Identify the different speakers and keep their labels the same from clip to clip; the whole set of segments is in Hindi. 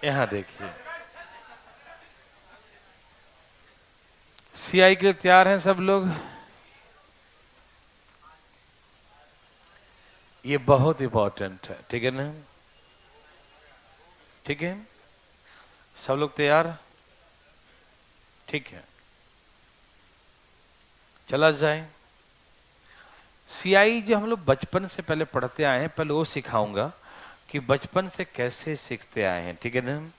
Speaker 1: यहां देखिए, सीआई के लिए तैयार हैं सब लोग? ये बहुत इंपॉर्टेंट है, ठीक है ना? ठीक है, सब लोग तैयार? ठीक है, चला जाए। सीआई जो हम लोग बचपन से पहले पढ़ते आए हैं, पहले वो सिखाऊंगा कि बचपन से कैसे सीखते आए हैं, ठीक है ना?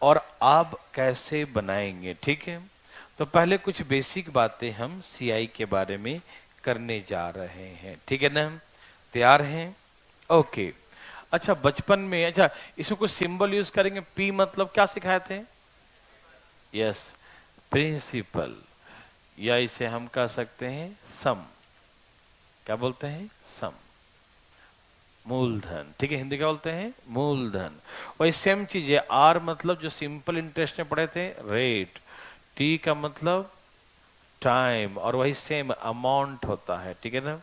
Speaker 1: और आप कैसे बनाएंगे, ठीक है? तो पहले कुछ बेसिक बातें हम सीआई के बारे में करने जा रहे हैं, ठीक है ना? तैयार हैं? ओके। अच्छा, बचपन में, अच्छा इसमें कुछ सिंबल यूज करेंगे। पी मतलब क्या सिखाए थे? यस, प्रिंसिपल, या इसे हम कह सकते हैं सम। क्या बोलते हैं? सम, मूलधन, ठीक है? हिंदी क्या बोलते हैं? मूलधन। वही सेम चीज है। आर मतलब जो सिंपल इंटरेस्ट में पढ़े थे, रेट। टी का मतलब टाइम, और वही सेम अमाउंट होता है, ठीक है ना?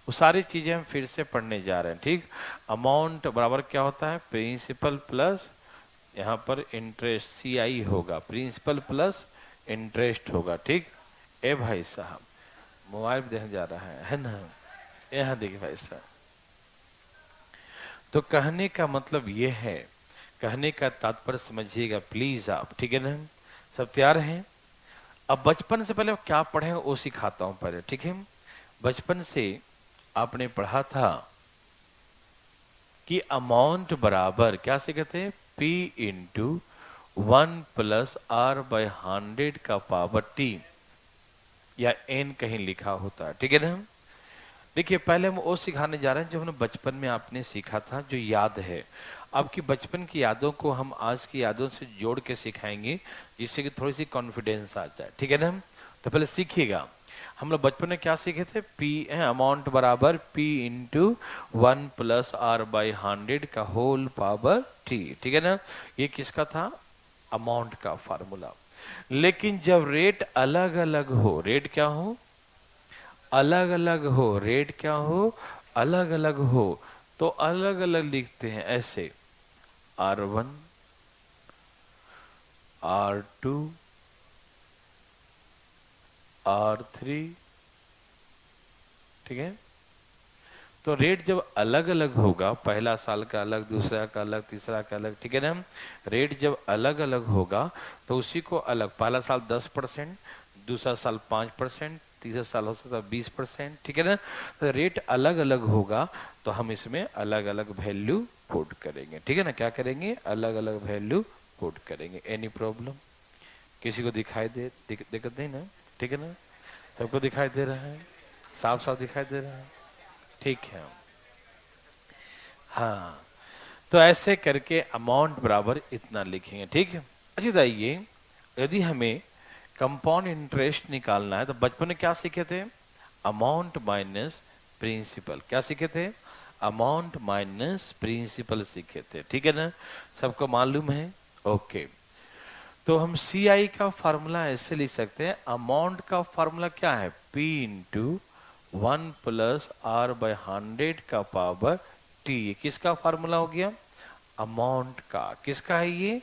Speaker 1: वो सारी चीजें हम फिर से पढ़ने जा रहे हैं, ठीक? अमाउंट बराबर क्या होता है? प्रिंसिपल प्लस यहाँ पर इंटरेस्ट, सी आई होगा, प्रिंसिपल प्लस इंटरेस्ट होगा, ठीक? ए भाई साहब, मोबाइल देखने जा रहा है ना? यहाँ देखिए भाई साहब, तो कहने का मतलब ये है, कहने का तात्पर्य समझिएगा प्लीज आप, ठीक है ना? सब तैयार हैं? अब बचपन से पहले क्या पढ़े वो सिखाता हूं पहले, ठीक है? बचपन से आपने पढ़ा था कि अमाउंट बराबर क्या सीखे थे? P इंटू 1 + R/100 का पावर T, या N कहीं लिखा होता है, ठीक है ना? देखिए, पहले हम वो सिखाने जा रहे हैं जो हमने बचपन में आपने सीखा था, जो याद है। आपकी बचपन की यादों को हम आज की यादों से जोड़ के सिखाएंगे, जिससे कि थोड़ी सी कॉन्फिडेंस आ जाए, ठीक है ना? तो पहले सीखिएगा। हम लोग बचपन में क्या सीखे थे? पी अमाउंट बराबर P इंटू 1 + R/100 का होल पावर T, ठीक है ना? ये किसका था? अमाउंट का फार्मूला। लेकिन जब रेट अलग अलग हो, रेट क्या हो? अलग अलग हो, रेट क्या हो? अलग अलग हो, तो अलग अलग लिखते हैं ऐसे, R1, R2, R3, ठीक है? तो रेट जब अलग अलग होगा, पहला साल का अलग, दूसरा का अलग, तीसरा का अलग, ठीक है ना? रेट जब अलग अलग होगा तो उसी को अलग, पहला साल 10%, दूसरा साल 5%, तीसरा साल हो सकता है 20%, ठीक है ना? तो रेट अलग अलग होगा तो हम इसमें अलग अलग वैल्यू पुट करेंगे, ठीक है ना? क्या करेंगे? अलग अलग वैल्यू पुट करेंगे। Any problem? किसी को दिखाई दिक्कत नहीं ना? ठीक है ना? सबको दिखाई दे रहा है? साफ साफ दिखाई दे रहा है? ठीक है। हाँ, तो ऐसे करके अमाउंट बराबर इतना लिखेंगे, ठीक है? अच्छा बताइए, यदि हमें कंपाउंड इंटरेस्ट निकालना है तो बचपन में क्या सीखे थे? Amount minus principal. क्या सीखे थे? अमाउंट माइनस प्रिंसिपल सीखे थे, ठीक है ना? सबको मालूम है? ओके। तो हम सी आई का फॉर्मूला ऐसे लिख सकते हैं, अमाउंट का फॉर्मूला क्या है? P इंटू 1 + R/100 का पावर T। किसका फॉर्मूला हो गया? अमाउंट का। किसका है ये?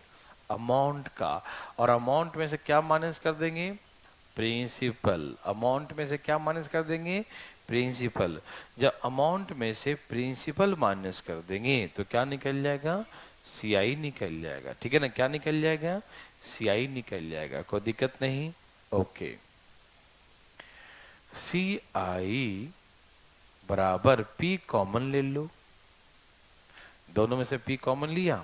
Speaker 1: अमाउंट का। और अमाउंट में से क्या माइनस कर देंगे? प्रिंसिपल। अमाउंट में से क्या माइनस कर देंगे? प्रिंसिपल। जब अमाउंट में से प्रिंसिपल माइनस कर देंगे तो क्या निकल जाएगा? सीआई निकल जाएगा, ठीक है ना? क्या निकल जाएगा? सीआई निकल जाएगा। कोई दिक्कत नहीं? ओके। सी आई बराबर P कॉमन ले लो, दोनों में से P कॉमन लिया,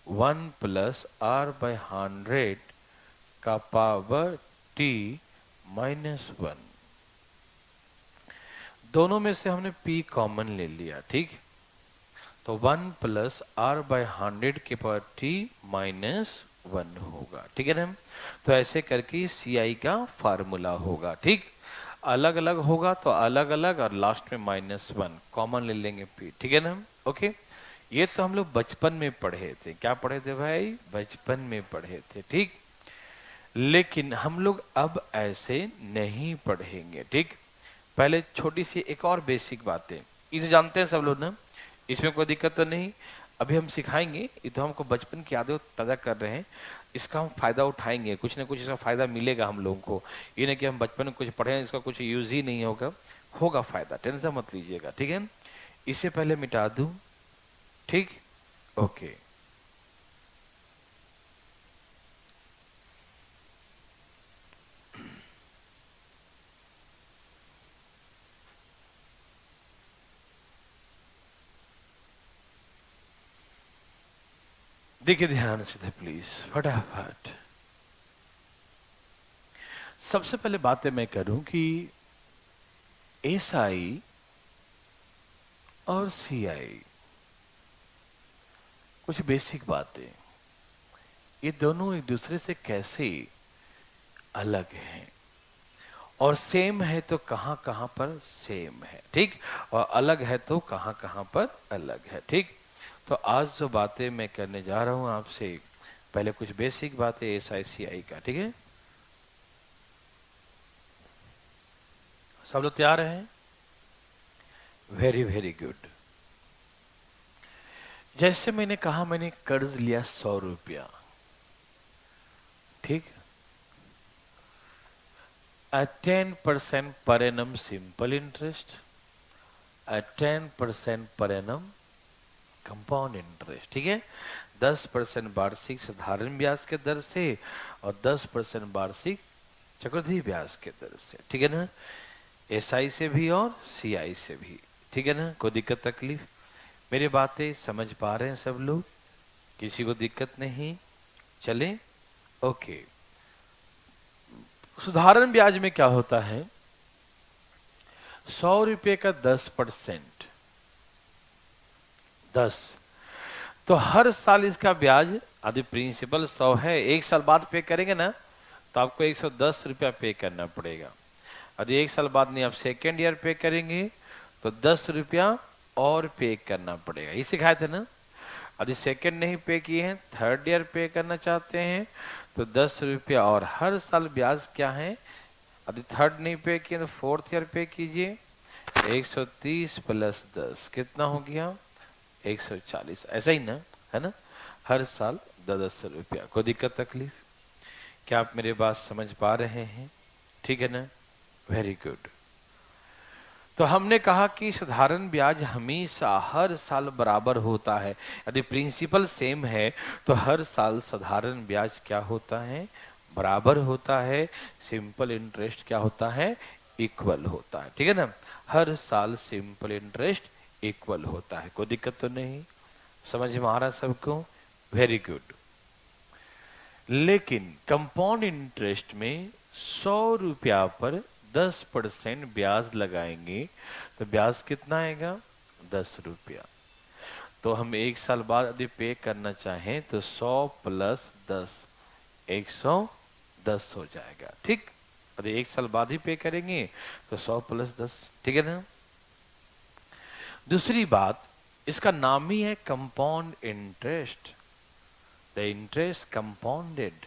Speaker 1: 1 + R/100 का पावर T -1। दोनों में से हमने P कॉमन ले लिया, ठीक? तो 1 + R/100 के पावर T -1 होगा, ठीक है ना? तो ऐसे करके CI का फार्मूला होगा, ठीक? अलग अलग होगा तो अलग अलग, और लास्ट में -1 कॉमन ले लेंगे P, ठीक है ना? ओके। ये तो हम लोग बचपन में पढ़े थे। क्या पढ़े थे भाई? बचपन में पढ़े थे, ठीक? लेकिन हम लोग अब ऐसे नहीं पढ़ेंगे, ठीक? पहले छोटी सी एक और बेसिक बात है, इसे जानते हैं सब लोग ना? इसमें कोई दिक्कत तो नहीं? अभी हम सिखाएंगे, ये तो हमको बचपन की यादें ताज़ा कर रहे हैं, इसका हम फायदा उठाएंगे, कुछ ना कुछ इसका फायदा मिलेगा हम लोगों को। ये नहीं कि हम बचपन में कुछ पढ़े हैं इसका कुछ यूज ही नहीं होगा, होगा फायदा, टेंशन मत लीजिएगा, ठीक है। इससे पहले मिटा दूं, ठीक, ओके। देखिए ध्यान से थे प्लीज, फटाफट। सबसे पहले बातें मैं करूं कि एसआई और सीआई, कुछ बेसिक बातें, ये दोनों एक दूसरे से कैसे अलग हैं, और सेम है तो कहां कहां पर सेम है, ठीक, और अलग है तो कहां कहां पर अलग है, ठीक। तो आज जो बातें मैं करने जा रहा हूं आपसे, पहले कुछ बेसिक बातें एसआईसीआई का, ठीक है। सब लोग तैयार हैं? Very very good. जैसे मैंने कहा, मैंने कर्ज लिया 100 रुपया, ठीक, 10% per annum simple interest, 10% per annum compound interest, ठीक है। 10% वार्षिक साधारण ब्याज के दर से और 10% वार्षिक चक्रवृद्धि ब्याज के दर से, ठीक है ना। एसआई से भी और सीआई से भी, ठीक है ना। कोई दिक्कत तकलीफ? मेरी बातें समझ पा रहे हैं सब लोग? किसी को दिक्कत नहीं? चले, ओके। साधारण ब्याज में क्या होता है, 100 रुपये का 10%, 10, तो हर साल इसका ब्याज, यदि प्रिंसिपल 100 है, एक साल बाद पे करेंगे ना, तो आपको 110 रुपया पे करना पड़ेगा। यदि एक साल बाद नहीं, आप सेकेंड ईयर पे करेंगे तो 10 रुपया और पे करना पड़ेगा, ये सिखाए थे ना। यदि सेकेंड नहीं पे किए हैं, थर्ड ईयर पे करना चाहते हैं तो 10 रुपया, और हर साल ब्याज क्या है, यदि थर्ड नहीं पे किए तो फोर्थ ईयर पे कीजिए। 130 प्लस 10 कितना हो गया, 140, ऐसा ही ना, है ना। हर साल 10 रुपया। कोई दिक्कत तकलीफ? क्या आप मेरे बात समझ पा रहे हैं? ठीक है ना, वेरी गुड। तो हमने कहा कि साधारण ब्याज हमेशा हर साल बराबर होता है। यदि प्रिंसिपल सेम है तो हर साल साधारण ब्याज क्या होता है, बराबर होता है। सिंपल इंटरेस्ट क्या होता है, इक्वल होता है, ठीक है ना। हर साल सिंपल इंटरेस्ट इक्वल होता है। कोई दिक्कत तो नहीं? समझ में आ रहा सबको? Very good. लेकिन कंपाउंड इंटरेस्ट में 100 रुपया पर 10% ब्याज लगाएंगे तो ब्याज कितना आएगा, 10 रुपया। तो हम एक साल बाद यदि पे करना चाहें तो 100 प्लस 10, 110 हो जाएगा, ठीक। यदि एक साल बाद ही पे करेंगे तो 100 प्लस 10, ठीक है ना। दूसरी बात, इसका नाम ही है compound interest, the interest compounded.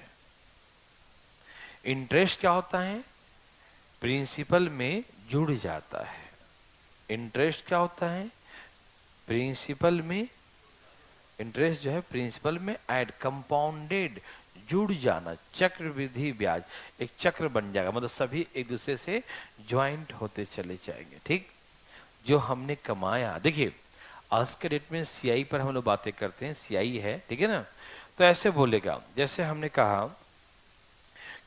Speaker 1: Interest क्या होता है, प्रिंसिपल में जुड़ जाता है। इंटरेस्ट क्या होता है, प्रिंसिपल में, इंटरेस्ट जो है प्रिंसिपल में ऐड, कंपाउंडेड, जुड़ जाना, चक्रवृद्धि ब्याज, एक चक्र बन जाएगा, मतलब सभी एक दूसरे से ज्वाइंट होते चले जाएंगे, ठीक। जो हमने कमाया, देखिए आज के डेट में सीआई पर हम लोग बातें करते हैं, सीआई है, ठीक है ना। तो ऐसे बोलेगा, जैसे हमने कहा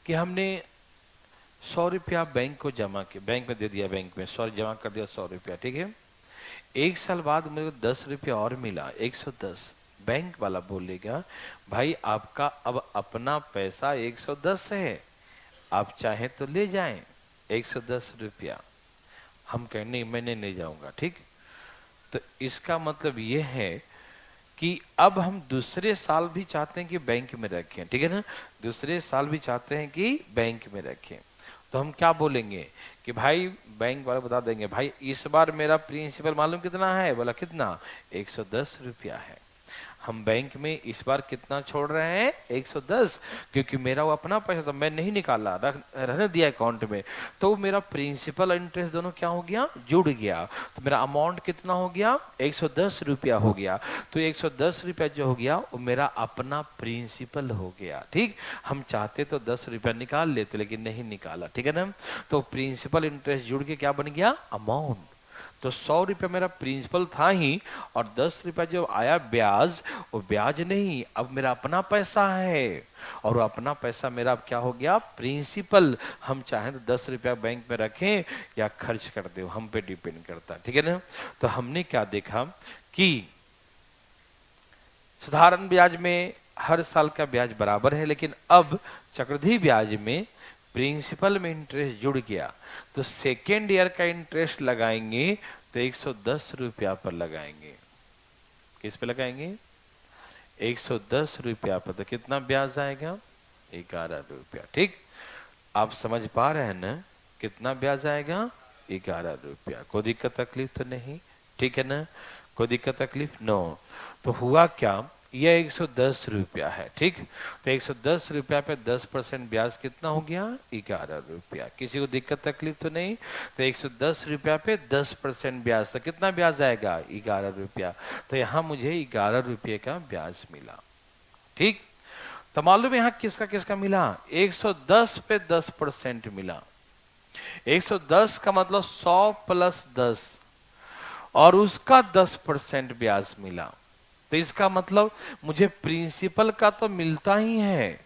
Speaker 1: कि हमने 100 रुपया बैंक को जमा किया, बैंक में दे दिया, बैंक में 100 जमा कर दिया 100 रुपया, ठीक है। एक साल बाद मुझे 10 रुपया और मिला, 110। बैंक वाला बोलेगा भाई आपका अब अपना पैसा 110 है, आप चाहें तो ले जाएं 110 रुपया। हम कहें नहीं, मैं नहीं ले जाऊंगा, ठीक। तो इसका मतलब ये है कि अब हम दूसरे साल भी चाहते हैं कि बैंक में रखें, ठीक है ना। दूसरे साल भी चाहते हैं कि बैंक में रखें, तो हम क्या बोलेंगे कि भाई, बैंक वाले बता देंगे भाई इस बार मेरा प्रिंसिपल मालूम कितना है, बोला कितना, 110 रुपया है। हम बैंक में इस बार कितना छोड़ रहे हैं 110, क्योंकि मेरा वो अपना पैसा था, मैं नहीं निकाला, रहने दिया अकाउंट में, तो मेरा प्रिंसिपल और इंटरेस्ट दोनों क्या हो गया, जुड़ गया। तो मेरा अमाउंट कितना हो गया, 110 रुपया हो गया। तो 110 रुपया जो हो गया वो मेरा अपना प्रिंसिपल हो गया। ठीक, हम चाहते तो 10 रुपया निकाल लेते, लेकिन नहीं निकाला। ठीक है ना, तो प्रिंसिपल इंटरेस्ट जुड़ के क्या बन गया, अमाउंट। तो 100 रुपया मेरा प्रिंसिपल था ही, और 10 रुपया जो आया ब्याज, वो ब्याज नहीं, अब मेरा अपना पैसा है, और वो अपना पैसा मेरा अब क्या हो गया, प्रिंसिपल। हम चाहें तो 10 रुपया बैंक में रखें या खर्च कर दे, हम पे डिपेंड करता है। ठीक है ना, तो हमने क्या देखा कि साधारण ब्याज में हर साल का ब्याज बराबर है, लेकिन अब चक्रवृद्धि ब्याज में प्रिंसिपल में इंटरेस्ट जुड़ गया, तो सेकेंड ईयर का इंटरेस्ट लगाएंगे तो 110 रुपया पर लगाएंगे। किस पे लगाएंगे, 110 रुपया पर। तो कितना ब्याज आएगा, 11 रुपया। ठीक, आप समझ पा रहे हैं ना, कितना ब्याज आएगा, 11 रुपया। कोई दिक्कत तकलीफ तो नहीं, ठीक है ना, कोई दिक्कत तकलीफ नो। तो हुआ क्या, यह 110 रुपया है। ठीक, तो 110 रुपया पे 10% ब्याज कितना हो गया, 11 रुपया। किसी को दिक्कत तकलीफ तो नहीं। तो 110 रुपया पे 10% ब्याज, तो कितना ब्याज आएगा, 11 रुपया। तो यहाँ मुझे 11 रुपये का ब्याज मिला। ठीक, तो मालूम यहाँ किसका किसका मिला, 110 पे 10% मिला। 110 का मतलब 100 प्लस 10, और उसका 10% ब्याज मिला। तो इसका मतलब मुझे प्रिंसिपल का तो मिलता ही है,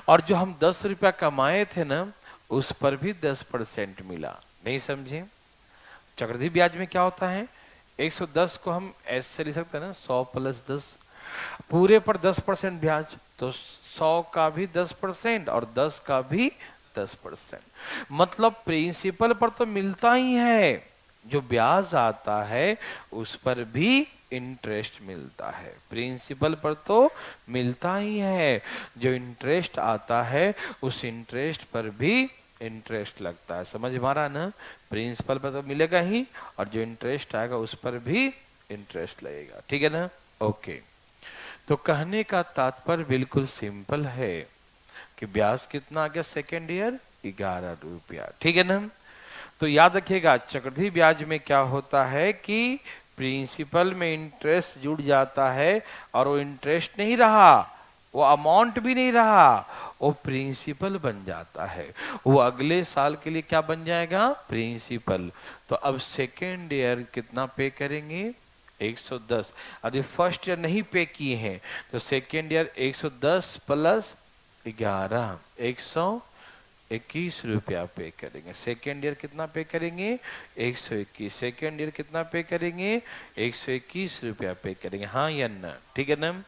Speaker 1: और जो हम 10 रुपया कमाए थे ना, उस पर भी 10% मिला। नहीं समझे, चक्रवृद्धि ब्याज में क्या होता है, 110 को हम ऐसे लिख सकते हैं ना, 100 प्लस 10, पूरे पर 10% ब्याज, तो 100 का भी 10% और 10 का भी 10%। मतलब प्रिंसिपल पर तो मिलता ही है, जो ब्याज आता है उस पर भी इंटरेस्ट मिलता है। प्रिंसिपल पर तो मिलता ही है, जो इंटरेस्ट आता है उस इंटरेस्ट पर भी इंटरेस्ट लगता है। समझ मारा ना, प्रिंसिपल पर तो मिलेगा ही, और जो इंटरेस्ट आएगा उस पर भी इंटरेस्ट लगेगा। ठीक है ना, ओके। तो कहने का तात्पर्य बिल्कुल सिंपल है कि ब्याज कितना आ गया सेकेंड ईयर, 11 रुपया। ठीक है ना, तो याद रखिएगा चक्रवृद्धि ब्याज में क्या होता है कि प्रिंसिपल में इंटरेस्ट जुड़ जाता है, और वो इंटरेस्ट नहीं रहा, वो अमाउंट भी नहीं रहा, वो प्रिंसिपल बन जाता है। वो अगले साल के लिए क्या बन जाएगा, प्रिंसिपल। तो अब सेकेंड ईयर कितना पे करेंगे, 110। यदि फर्स्ट ईयर नहीं पे किए हैं तो सेकेंड ईयर 110 प्लस 11, 121 रुपया पे करेंगे। सेकेंड ईयर कितना पे करेंगे, 121। सेकेंड ईयर कितना पे करेंगे, 121 रुपया पे करेंगे, हाँ या ना, ठीक है ना।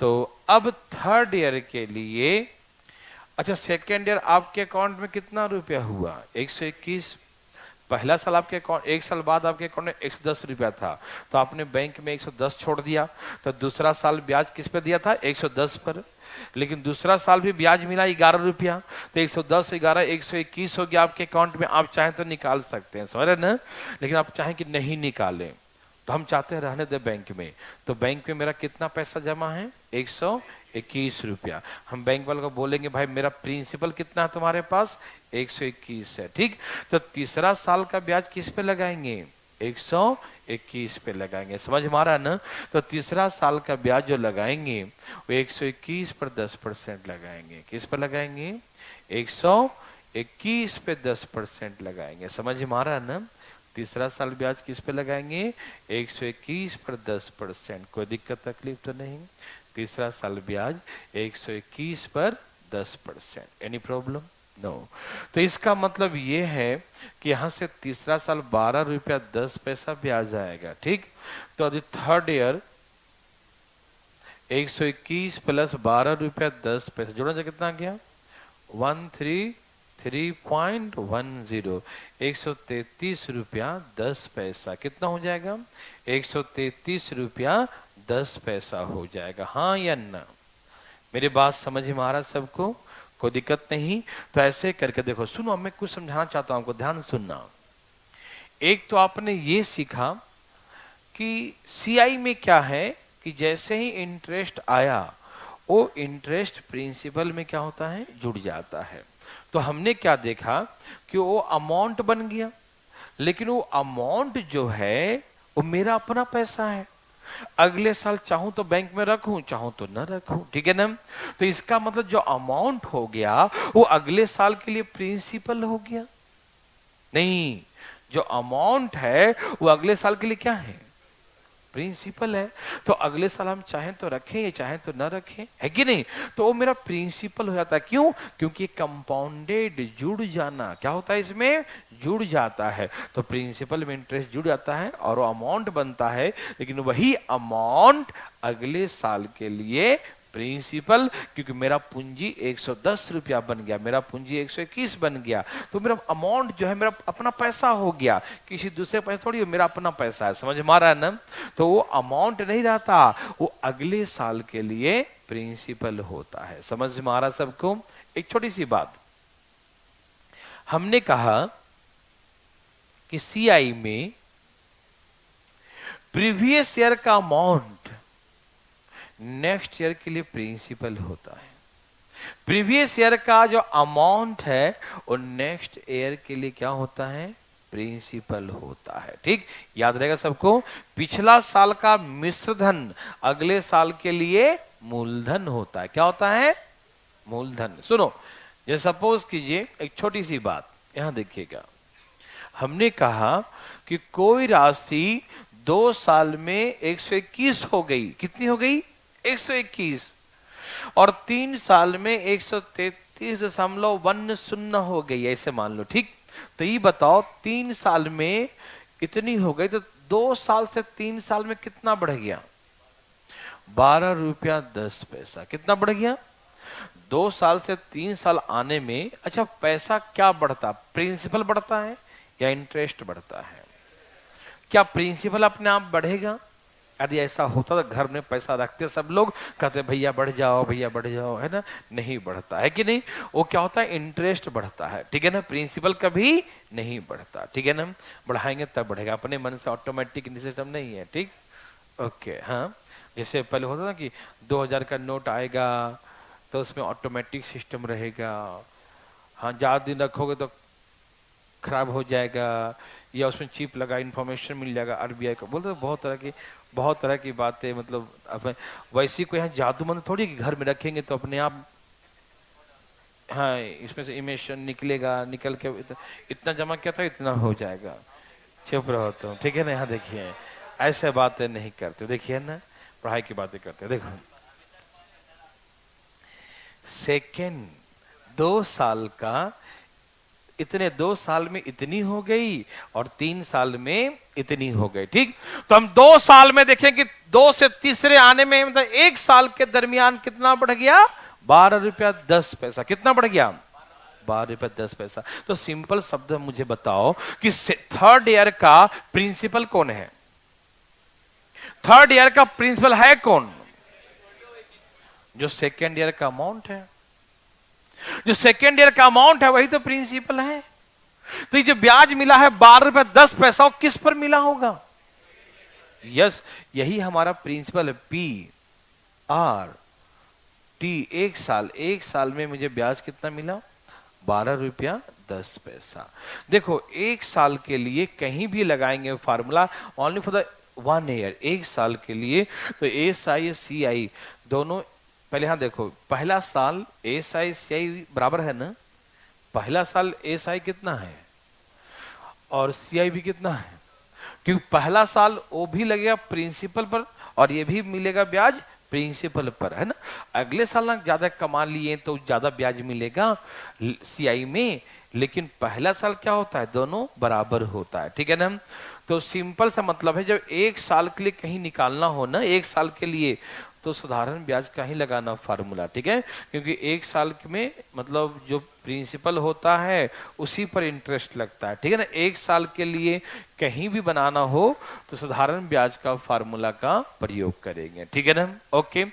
Speaker 1: तो अब थर्ड ईयर के लिए, अच्छा सेकेंड ईयर आपके अकाउंट में कितना रुपया हुआ, 121। पहला साल आपके अकाउंट, एक साल बाद आपके अकाउंट में 110 रुपया था, तो आपने बैंक में 110 छोड़ दिया, तो दूसरा साल ब्याज किस पे दिया था, 110 पर। लेकिन दूसरा साल भी ब्याज मिला 11 रुपया, तो 110 11 121 हो गया आपके अकाउंट में। आप चाहें तो निकाल सकते हैं, समझ रहे ना, लेकिन आप चाहें कि नहीं निकालें, तो हम चाहते हैं रहने दे बैंक में। तो बैंक में मेरा कितना पैसा जमा है, 121 रुपया। हम बैंक वाले को बोलेंगे भाई मेरा प्रिंसिपल कितना है तुम्हारे पास, 121 है। ठीक, तो तीसरा साल का ब्याज किस पे लगाएंगे, 121 पे लगाएंगे। समझ मारा ना, तो तीसरा साल का ब्याज जो लगाएंगे वो 121 पर 10% लगाएंगे। किस पर लगाएंगे, 121 पे 10% लगाएंगे। समझ मारा ना, तीसरा साल ब्याज किस पे लगाएंगे, 121 पर 10%। कोई दिक्कत तकलीफ तो नहीं, तीसरा साल ब्याज 121 पर 10%। Any problem, no. तो इसका मतलब ये है कि यहां से तीसरा साल 12 रुपया 10 पैसा ब्याज आएगा। ठीक, तो अभी थर्ड ईयर 121 प्लस 12 रुपया 10 पैसा जोड़ना चाहिए, कितना गया, 133.10, 133 रुपया 10 पैसा। कितना हो जाएगा, 133 रुपया 10 पैसा हो जाएगा, हाँ या ना। मेरी बात समझ में आ रहा सबको, कोई दिक्कत नहीं। तो ऐसे करके देखो, सुनो मैं कुछ समझाना चाहता हूं आपको, ध्यान सुनना। एक तो आपने ये सीखा कि सीआई में क्या है कि कि जैसे ही इंटरेस्ट आया वो इंटरेस्ट प्रिंसिपल में क्या होता है, जुड़ जाता है। तो हमने क्या देखा कि वो अमाउंट बन गया, लेकिन वो अमाउंट जो है वो मेरा अपना पैसा है। अगले साल चाहूं तो बैंक में रखूं, चाहूं तो न रखूं, ठीक है ना। तो इसका मतलब जो अमाउंट हो गया वो अगले साल के लिए प्रिंसिपल हो गया नहीं, जो अमाउंट है वो अगले साल के लिए क्या है, प्रिंसिपल है। तो अगले साल हम चाहें तो रखें या चाहें तो न रखें, है कि नहीं। तो वो मेरा प्रिंसिपल हो जाता है। क्यों? क्योंकि कंपाउंडेड, जुड़ जाना क्या होता है, इसमें जुड़ जाता है। तो प्रिंसिपल में इंटरेस्ट जुड़ जाता है और वो अमाउंट बनता है, लेकिन वही अमाउंट अगले साल के लिए प्रिंसिपल, क्योंकि मेरा पूंजी 110 रुपया बन गया, मेरा पूंजी 121 बन गया, तो मेरा अमाउंट जो है मेरा अपना पैसा हो गया, किसी दूसरे पैसा थोड़ी, मेरा अपना पैसा है। समझ में आ रहा है ना। तो वो अमाउंट नहीं रहता, वो अगले साल के लिए प्रिंसिपल होता है। समझ में आ रहा सबको। एक छोटी सी बात, हमने कहा कि सीआई में प्रीवियस ईयर का अमाउंट नेक्स्ट ईयर के लिए प्रिंसिपल होता है। प्रीवियस ईयर का जो अमाउंट है वो नेक्स्ट ईयर के लिए क्या होता है, प्रिंसिपल होता है। ठीक, याद रहेगा सबको। पिछला साल का मिश्र धन अगले साल के लिए मूलधन होता है। क्या होता है, मूलधन। सुनो, ये सपोज कीजिए एक छोटी सी बात, यहां देखिएगा। हमने कहा कि कोई राशि 2 साल में 121 हो गई। कितनी हो गई, 121। और 3 साल में 133.10 हो गई, ऐसे मान लो। ठीक, तो ये बताओ 3 साल में इतनी हो गई, तो 2 साल से 3 साल में कितना बढ़ गया, 12 रुपया 10 पैसा। कितना बढ़ गया, 2 साल से 3 साल आने में। अच्छा, पैसा क्या बढ़ता, प्रिंसिपल बढ़ता है या इंटरेस्ट बढ़ता है? क्या प्रिंसिपल अपने आप बढ़ेगा? यदि ऐसा होता तो घर में पैसा रखते सब लोग, कहते भैया बढ़ जाओ, भैया बढ़ जाओ, है ना। नहीं बढ़ता है कि नहीं। वो क्या होता है, इंटरेस्ट बढ़ता है, ठीक है ना। प्रिंसिपल कभी नहीं बढ़ता, ठीक है ना। बढ़ाएंगे तब बढ़ेगा, अपने मन से ऑटोमेटिक सिस्टम नहीं है। ठीक, ओके। हाँ, जैसे पहले होता था कि 2000 का नोट आएगा तो उसमें ऑटोमेटिक सिस्टम रहेगा। हाँ, ज्यादा दिन रखोगे तो खराब हो जाएगा, या उसमें चिप लगा इंफॉर्मेशन मिल जाएगा आरबीआई को। बोलते बहुत तरह की बातें, मतलब अब वैसी कोई यहाँ जादू मंद थोड़ी कि घर में रखेंगे तो अपने आप, हाँ, इसमें से इमेशन निकलेगा, निकल के इतना जमा किया था इतना हो जाएगा। चुप रहो तुम, ठीक है ना। यहाँ देखिए, ऐसे बातें नहीं करते, देखिए ना, पढ़ाई की बातें करते। देखो, सेकेंड 2 साल का इतने, 2 साल में इतनी हो गई और 3 साल में इतनी हो गई। ठीक, तो हम 2 साल में देखें कि 2 से तीसरे आने में, मतलब 1 साल के दरमियान कितना बढ़ गया, 12 रुपया 10 पैसा। कितना बढ़ गया, 12 रुपया 10 पैसा। तो सिंपल शब्द मुझे बताओ कि थर्ड ईयर का प्रिंसिपल कौन है, थर्ड ईयर का प्रिंसिपल है कौन, जो सेकेंड ईयर का अमाउंट है। जो सेकेंड ईयर का अमाउंट है वही तो प्रिंसिपल है। तो ये जो ब्याज मिला है 12 रुपया 10 पैसा, वो किस पर मिला होगा, यस, यही हमारा प्रिंसिपल है, पी आर टी। 1 साल में मुझे ब्याज कितना मिला, 12 रुपया 10 पैसा। देखो, 1 साल के लिए कहीं भी लगाएंगे formula, only for the 1 year, 1 साल के लिए। तो एस आई सी आई दोनों, पहले यहां देखो, पहला साल एस आई सी आई बराबर है ना। पहला साल एस आई कितना है और सी आई भी कितना है, क्योंकि पहला साल वो भी लगेगा प्रिंसिपल पर और ये भी मिलेगा ब्याज प्रिंसिपल पर, है ना। अगले साल ना ज्यादा कमा लिए तो ज्यादा ब्याज मिलेगा सीआई में, लेकिन पहला साल क्या होता है, दोनों बराबर होता है, ठीक है ना। तो सिंपल सा मतलब है, जब 1 साल के लिए कहीं निकालना हो ना, 1 साल के लिए, तो साधारण ब्याज का ही लगाना फार्मूला, ठीक है। क्योंकि 1 साल में मतलब जो प्रिंसिपल होता है उसी पर इंटरेस्ट लगता है, ठीक है ना। 1 साल के लिए कहीं भी बनाना हो तो साधारण ब्याज का फार्मूला का प्रयोग करेंगे, ठीक है ना। ओके,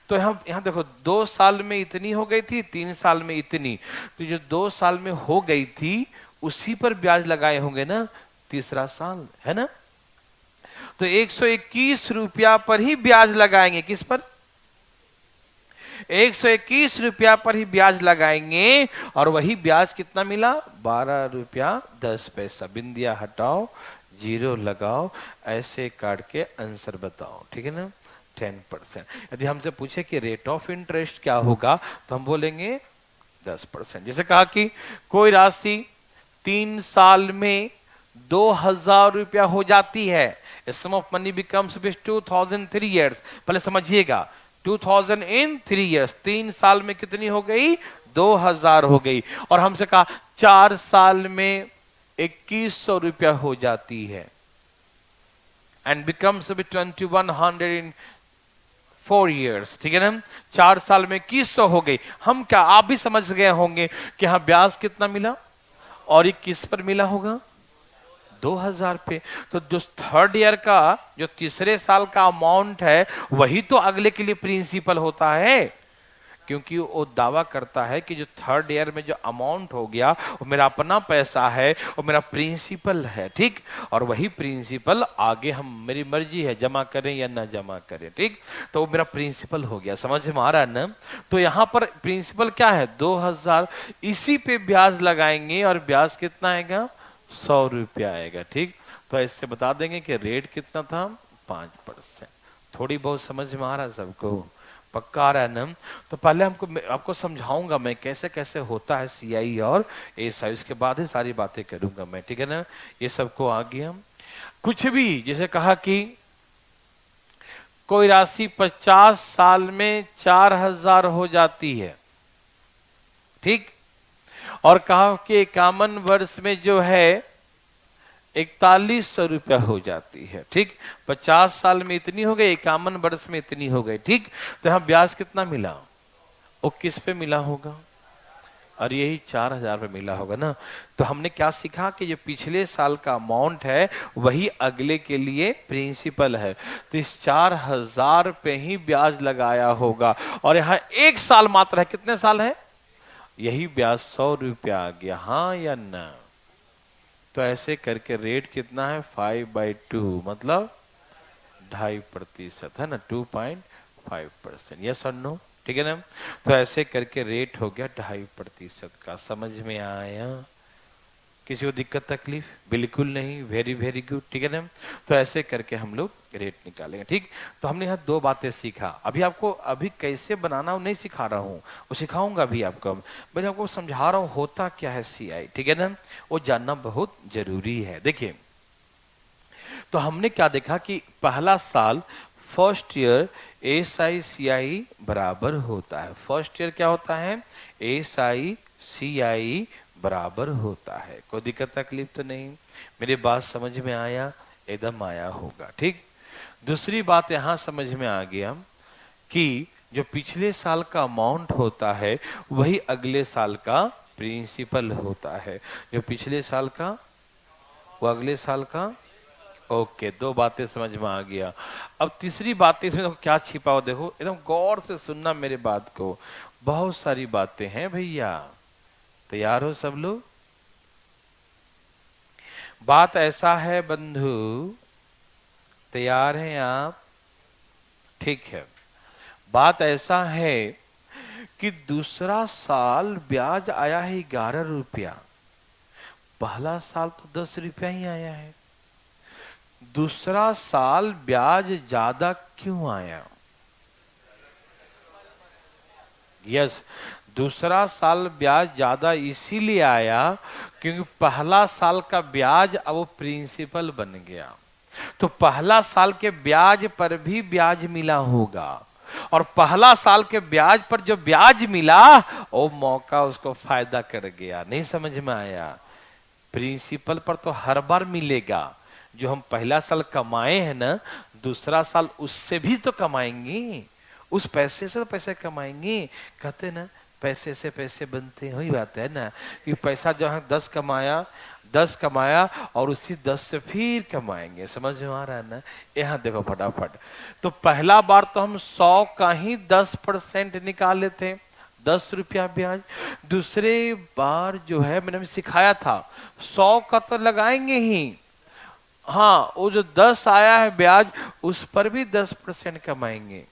Speaker 1: तो यहाँ देखो, 2 साल में इतनी हो गई थी, 3 साल में इतनी, तो जो 2 साल में हो गई थी उसी पर ब्याज लगाए होंगे ना तीसरा साल, है ना। तो 121 रुपया पर ही ब्याज लगाएंगे। किस पर? 121 रुपया पर ही ब्याज लगाएंगे और वही ब्याज कितना मिला? 12 रुपया 10 पैसा। बिंदिया हटाओ, जीरो लगाओ, ऐसे काट के आंसर बताओ, ठीक है ना? 10%। यदि हमसे पूछे कि रेट ऑफ इंटरेस्ट क्या होगा तो हम बोलेंगे 10%। जैसे कहा कि कोई राशि 3 साल में 2000 रुपया हो जाती है। सम ऑफ मनी बिकम्स 2000 3 years। पहले समझिएगा, 2000 in 3 years, 3 साल में कितनी हो गई? 2000 हो गई। और हमसे कहा 4 साल में 2100 रुपया हो जाती है एंड बिकम्स 2100 इन 4 years, ठीक है ना? 4 साल में 2100 हो गई। हम क्या, आप भी समझ गए होंगे कि हाँ ब्याज कितना मिला और ये किस पर मिला होगा? 2000 पे। तो जो थर्ड ईयर का, जो तीसरे साल का अमाउंट है, वही तो अगले के लिए प्रिंसिपल होता है, क्योंकि वो दावा करता है कि जो थर्ड ईयर में जो अमाउंट हो गया वो मेरा अपना पैसा है, वो मेरा प्रिंसिपल है, ठीक? और वही प्रिंसिपल आगे हम, मेरी मर्जी है जमा करें या ना जमा करें, ठीक? तो वो मेरा प्रिंसिपल हो गया। समझ में आ रहा है ना? तो यहाँ पर प्रिंसिपल क्या है? 2000। इसी पे ब्याज लगाएंगे और ब्याज कितना आएगा? 100 रुपया आएगा, ठीक? तो ऐसे बता देंगे कि रेट कितना था? 5%। थोड़ी बहुत समझ में आ रहा है सबको? पक्का आ रहा है ना? तो पहले आपको समझाऊंगा मैं कैसे कैसे होता है सीआई और एएसआई, उसके बाद ही सारी बातें करूंगा मैं, ठीक है ना? ये सबको आ गया। कुछ भी, जैसे कहा कि कोई राशि 50 साल में 4000 हो जाती है, ठीक? और कहा कि 51 वर्ष में जो है 4100 रुपया हो जाती है, ठीक? 50 साल में इतनी हो गई, 51 वर्ष में इतनी हो गई, ठीक? तो यहाँ ब्याज कितना मिला? वो किस पे मिला होगा? और यही 4000 पे मिला होगा ना? तो हमने क्या सीखा कि जो पिछले साल का अमाउंट है वही अगले के लिए प्रिंसिपल है। तो इस 4000 पे ही ब्याज लगाया होगा और यहाँ 1 साल मात्र है। कितने साल है? यही ब्याज 100 रुपया आ गया, हाँ या ना? तो ऐसे करके रेट कितना है? 5/2, मतलब 2.5% है ना? 2.5%। यस और नो? ठीक है ना? तो ऐसे करके रेट हो गया 2.5% का। समझ में आया? किसी को दिक्कत तकलीफ? बिल्कुल नहीं। वेरी वेरी गुड, ठीक है ना? तो ऐसे करके हम लोग रेट निकालेंगे, ठीक? तो हमने यहाँ 2 बातें सीखा। अभी कैसे बनाना वो नहीं सिखा रहा हूँ, वो सिखाऊंगा अभी आपको। मैं आपको समझा रहा हूँ होता क्या है सीआई, ठीक है ना? वो जानना बहुत जरूरी है। देखिए, तो हमने क्या देखा कि पहला साल फर्स्ट ईयर एसआई सीआई बराबर होता है। फर्स्ट ईयर क्या होता है? एसआई सीआई बराबर होता है। कोई दिक्कत तकलीफ तो नहीं? मेरी बात समझ में आया? एकदम आया होगा, ठीक? दूसरी बात यहां समझ में आ गया कि जो पिछले साल का अमाउंट होता है वही अगले साल का प्रिंसिपल होता है। जो पिछले साल का वो अगले साल का। ओके, 2 बातें समझ में आ गया। अब तीसरी बात इसमें देखो क्या छिपा हो, देखो एकदम गौर से सुनना मेरे बात को। बहुत सारी बातें हैं भैया, तैयार हो सब लोग? बात ऐसा है बंधु, तैयार हैं आप? ठीक है। बात ऐसा है कि दूसरा साल ब्याज आया है 11 रुपया, पहला साल तो 10 रुपया ही आया है। दूसरा साल ब्याज ज्यादा क्यों आया? यस, दूसरा साल ब्याज ज्यादा इसीलिए आया क्योंकि पहला साल का ब्याज अब वो प्रिंसिपल बन गया। तो पहला साल के ब्याज पर भी ब्याज मिला होगा और पहला साल के ब्याज पर जो ब्याज मिला वो मौका उसको फायदा कर गया। नहीं समझ में आया? प्रिंसिपल पर तो हर बार मिलेगा। जो हम पहला साल कमाए हैं ना, दूसरा साल उससे भी तो कमाएंगे, उस पैसे से तो पैसे कमाएंगे। कहते ना पैसे से पैसे बनते हैं, वही बात है ना कि पैसा जो है 10 कमाया और उसी 10 से फिर कमाएंगे। समझ में आ रहा है ना? यहाँ देखो फटाफट। तो पहला बार तो हम 100 का ही 10% निकाले थे, 10 रुपया ब्याज। दूसरे बार जो है मैंने सिखाया था 100 का तो लगाएंगे ही, हाँ, वो जो 10 आया है ब्याज, उस पर भी 10% कमाएंगे।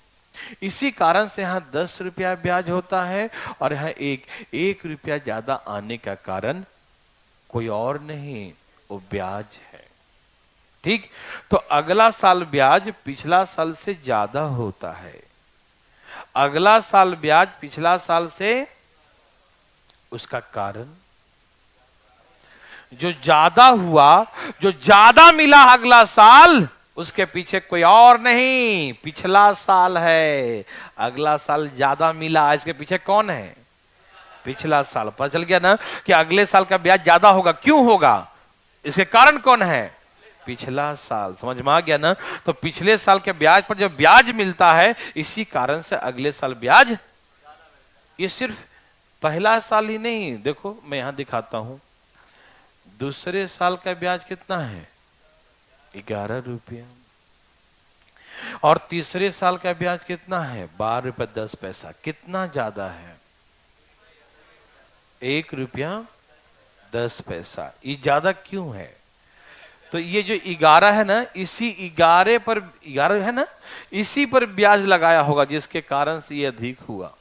Speaker 1: इसी कारण से यहाँ 10 रुपया ब्याज होता है, और यहाँ 1 रुपया ज्यादा आने का कारण कोई और नहीं, वो ब्याज है। ठीक, तो अगला साल ब्याज पिछला साल से ज्यादा होता है। अगला साल ब्याज पिछला साल से, उसका कारण जो ज्यादा हुआ, जो ज्यादा मिला अगला साल, उसके पीछे कोई और नहीं, पिछला साल है। अगला साल ज्यादा मिला, इसके पीछे कौन है? पिछला साल। पता चल गया ना कि अगले साल का ब्याज ज्यादा होगा। क्यों होगा? इसके कारण कौन है? पिछला साल। समझ में आ गया ना? तो पिछले साल के ब्याज पर जब ब्याज मिलता है, इसी कारण से अगले साल ब्याज। ये सिर्फ पहला साल ही नहीं, देखो मैं यहां दिखाता हूं, दूसरे साल का ब्याज कितना है? 11 रुपया। और तीसरे साल का ब्याज कितना है? 12 रुपया 10 पैसा। कितना ज्यादा है? 1 रुपया 10 पैसा। ये ज्यादा क्यों है? तो ये जो 11 है ना, इसी 11 पर, 11 है ना, इसी पर ब्याज लगाया होगा, जिसके कारण से ये अधिक हुआ।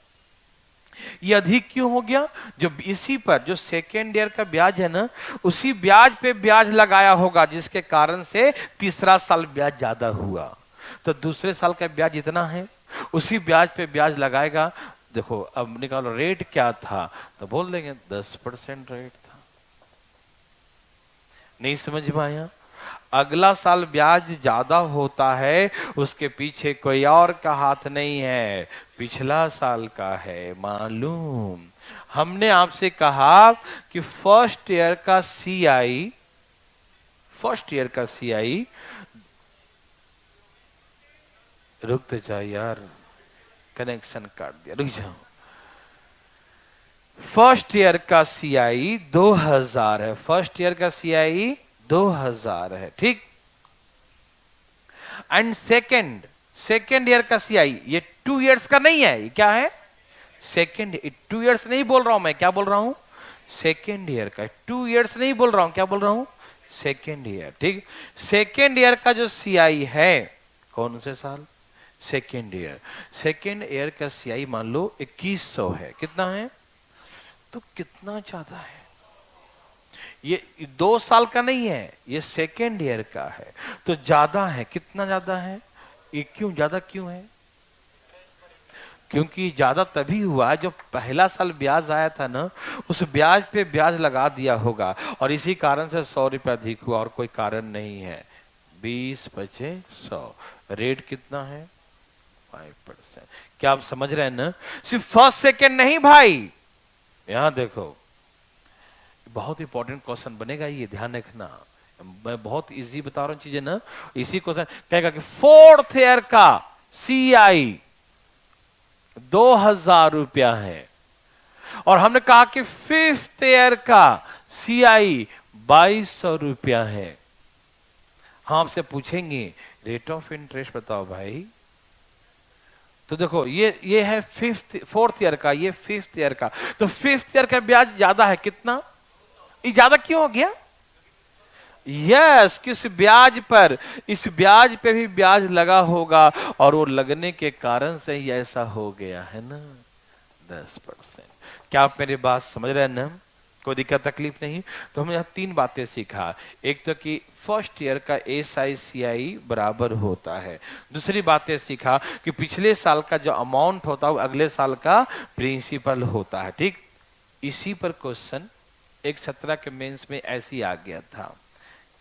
Speaker 1: ये अधिक क्यों हो गया? जो इसी पर, जो सेकेंड ईयर का ब्याज है ना, उसी ब्याज पे ब्याज लगाया होगा, जिसके कारण से तीसरा साल ब्याज ज्यादा हुआ। तो दूसरे साल का ब्याज इतना है, उसी ब्याज पे ब्याज लगाएगा। देखो अब निकालो रेट क्या था, तो बोल देंगे 10% रेट था। नहीं समझ में आया? अगला साल ब्याज ज्यादा होता है, उसके पीछे कोई और का हाथ नहीं है, पिछला साल का है। मालूम, हमने आपसे कहा कि फर्स्ट ईयर का सीआई, फर्स्ट ईयर का सीआई, रुकते जाओ यार, कनेक्शन काट दिया, रुक जाओ। फर्स्ट ईयर का सीआई 2000 है, फर्स्ट ईयर का सीआई 2000 है, ठीक। एंड सेकेंड ईयर का सीआई, ये 2 इयर्स का नहीं है, ये क्या है? सेकेंड। 2 इयर्स नहीं बोल रहा हूं मैं, क्या बोल रहा हूं? सेकेंड ईयर का। 2 इयर्स नहीं बोल रहा हूं, क्या बोल रहा हूं? सेकेंड ईयर, ठीक। सेकेंड ईयर का जो सीआई है, कौन से साल? Second year. सेकेंड ईयर का सीआई मान लो 2100 है। कितना है? तो कितना ज्यादा है? ये 2 साल का नहीं है, ये सेकेंड ईयर का है, तो ज्यादा है। कितना ज्यादा है? ये क्यों ज्यादा क्यों है? क्योंकि ज्यादा तभी हुआ जो पहला साल ब्याज आया था ना, उस ब्याज पे ब्याज लगा दिया होगा, और इसी कारण से 100 रुपया अधिक हुआ, और कोई कारण नहीं है। 20 बचे 100। रेट कितना है? 5%। क्या आप समझ रहे हैं ना? सिर्फ फर्स्ट सेकेंड नहीं भाई, यहां देखो, बहुत इंपॉर्टेंट क्वेश्चन बनेगा, ये ध्यान रखना। मैं बहुत इजी बता रहा हूं चीजें ना। इसी क्वेश्चन कहेगा कि फोर्थ ईयर का सीआई 2000 रुपया है, और हमने कहा कि फिफ्थ ईयर का सीआई 2200 रुपया है। हम आपसे पूछेंगे रेट ऑफ इंटरेस्ट बताओ भाई। तो देखो ये है फोर्थ ईयर का, ये फिफ्थ ईयर का। तो फिफ्थ ईयर का ब्याज ज्यादा है। कितना? ये ज्यादा क्यों हो गया? यस, किस ब्याज पर? इस ब्याज पे भी ब्याज लगा होगा, और वो लगने के कारण से ही ऐसा हो गया है ना, 10%। क्या आप मेरी बात समझ रहे हैं ना? कोई दिक्कत तकलीफ नहीं? तो हमने यहाँ 3 बातें सीखा। एक तो कि फर्स्ट ईयर का SICI बराबर होता है। दूसरी बातें सीखा कि पिछले साल का जो अमाउंट होता है वो अगले साल का प्रिंसिपल होता है, ठीक। इसी पर क्वेश्चन एक 17 के मेंस में ऐसी आ गया था।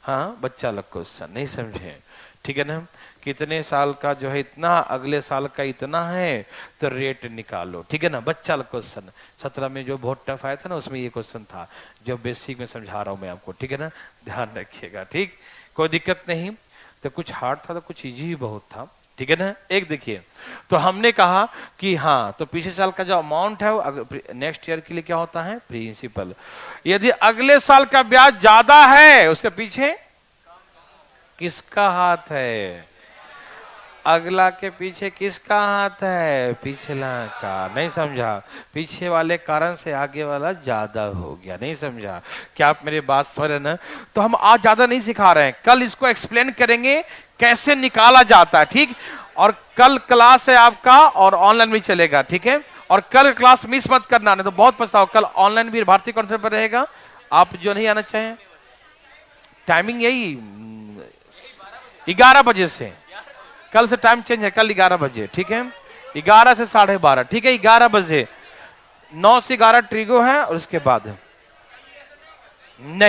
Speaker 1: हाँ, बच्चा लोग क्वेश्चन नहीं समझे, ठीक है ना? कितने साल का जो है इतना, अगले साल का इतना है, तो रेट निकालो, ठीक है ना? बच्चा लोग क्वेश्चन 17 में जो बहुत टफ आया था ना, उसमें ये क्वेश्चन था, जो बेसिक में समझा रहा हूं मैं आपको, ठीक है ना? ध्यान रखिएगा, ठीक। कोई दिक्कत नहीं। तो कुछ हार्ड था तो कुछ इजी भी बहुत था, ठीक है ना? एक देखिए, तो हमने कहा कि हाँ, तो पिछले साल का जो अमाउंट है वो नेक्स्ट ईयर के लिए क्या होता है? प्रिंसिपल। यदि अगले साल का ब्याज ज्यादा है, उसके पीछे किसका हाथ है? अगला के पीछे किसका हाथ है? पिछला का। नहीं समझा? पीछे वाले कारण से आगे वाला ज्यादा हो गया। नहीं समझा? क्या आप मेरी बात समझ रहे ना? तो हम आज ज्यादा नहीं सिखा रहे हैं, कल इसको एक्सप्लेन करेंगे कैसे निकाला जाता है। ठीक, और कल क्लास है आपका और ऑनलाइन भी चलेगा। ठीक है, और कल क्लास मिस मत करना, नहीं तो बहुत पछताओ। कल ऑनलाइन भी भारतीय कॉन्फ्रेंस पर रहेगा, आप जो नहीं आना चाहें। टाइमिंग यही 11 बजे से, कल से टाइम चेंज है, कल 11 बजे। ठीक है, 11 से 12:30। ठीक है, 11 बजे, 9 से 11 ट्रिगो है और उसके बाद नहीं।